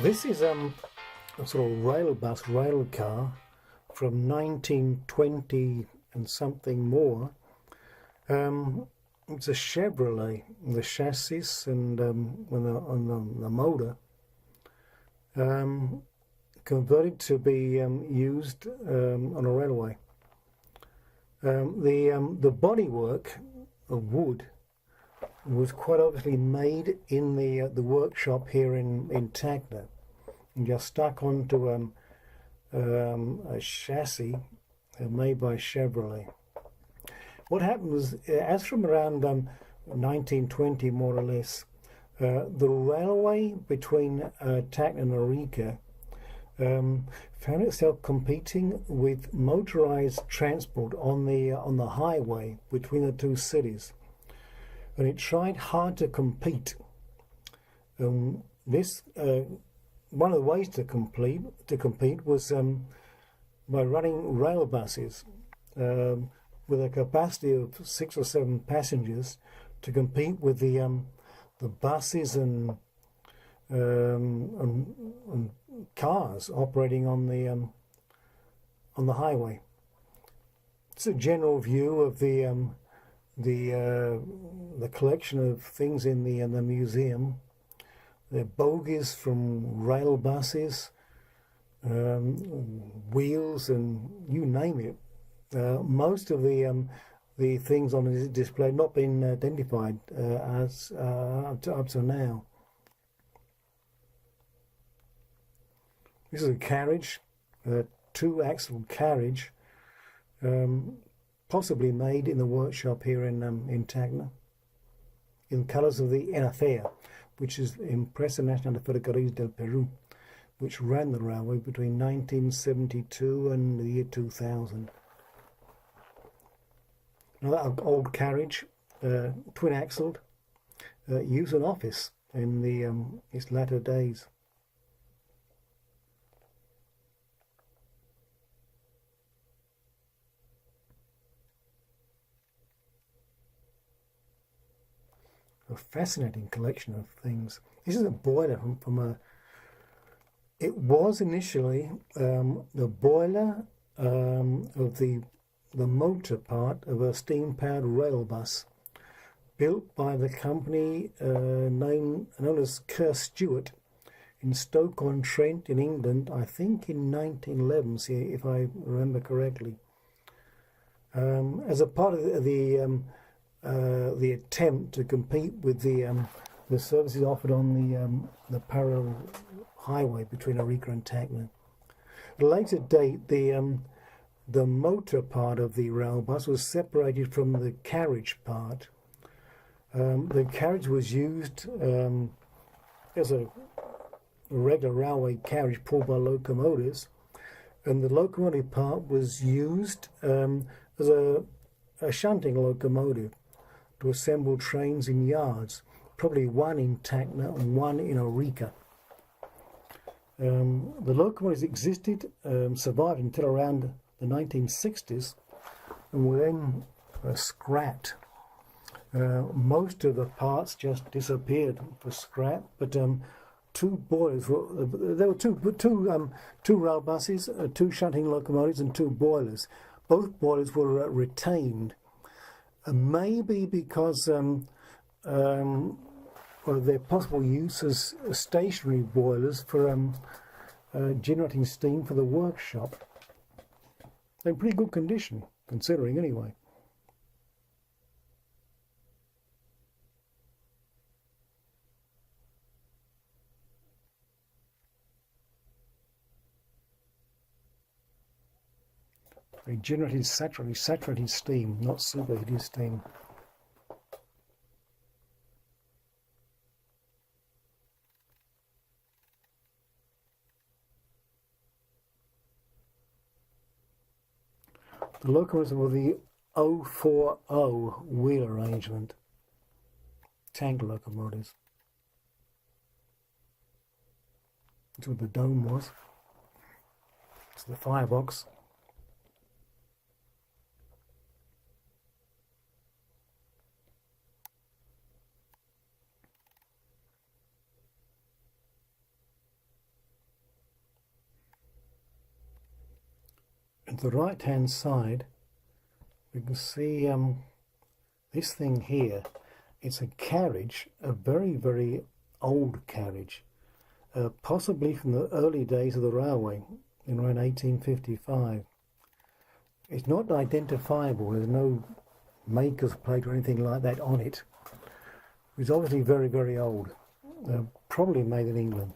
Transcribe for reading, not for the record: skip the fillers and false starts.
This is a sort of rail car from 1920 and something more. It's a Chevrolet. The chassis and on the motor converted to be used on a railway. The bodywork of wood was quite obviously made in the workshop here in Tacna, and just stuck onto a chassis made by Chevrolet. What happened was, as from around 1920 more or less, the railway between Tacna and Arica found itself competing with motorized transport on the highway between the two cities, and it tried hard to compete. This one of the ways to compete was by running rail buses with a capacity of 6 or 7 passengers, to compete with the buses and cars operating on the highway. It's a general view of the collection of things in the museum. There are bogies from rail buses, wheels, and you name it. Most of the things on the display not been identified as up to now. This is a carriage, a 2-axle carriage, possibly made in the workshop here in Tacna, in colours of the Enacea, which is Empresa Nacional de Ferrocarriles del Perú, which ran the railway between 1972 and the year 2000. Another old carriage, twin-axled, used in office in its latter days. A fascinating collection of things. This is a boiler from a. It was initially the boiler of the motor part of a steam-powered rail bus built by the company known as Kerr Stewart in Stoke-on-Trent in England, I think in 1911, if I remember correctly. As a part of the attempt to compete with the services offered on the parallel highway between Arica and Tacna. At a later date, the motor part of the rail bus was separated from the carriage part. The carriage was used as a regular railway carriage pulled by locomotives, and the locomotive part was used as a shunting locomotive to assemble trains in yards, probably one in Tacna and one in Arica. The locomotives existed, survived until around the 1960s, and were then scrapped. Most of the parts just disappeared for scrap, but two boilers there were two rail buses, 2 shunting locomotives, and 2 boilers. Both boilers were retained. Maybe because of their possible use as stationary boilers for generating steam for the workshop. They're in pretty good condition, considering anyway. They generated saturated steam, not superheated steam. The locomotives were the 040 wheel arrangement, tank locomotives. That's what the dome was. It's the firebox. And to the right hand side we can see this thing here. It's a carriage, a very, very old carriage, possibly from the early days of the railway in around 1855. It's not identifiable, there's no maker's plate or anything like that on it. It's obviously very, very old, probably made in England.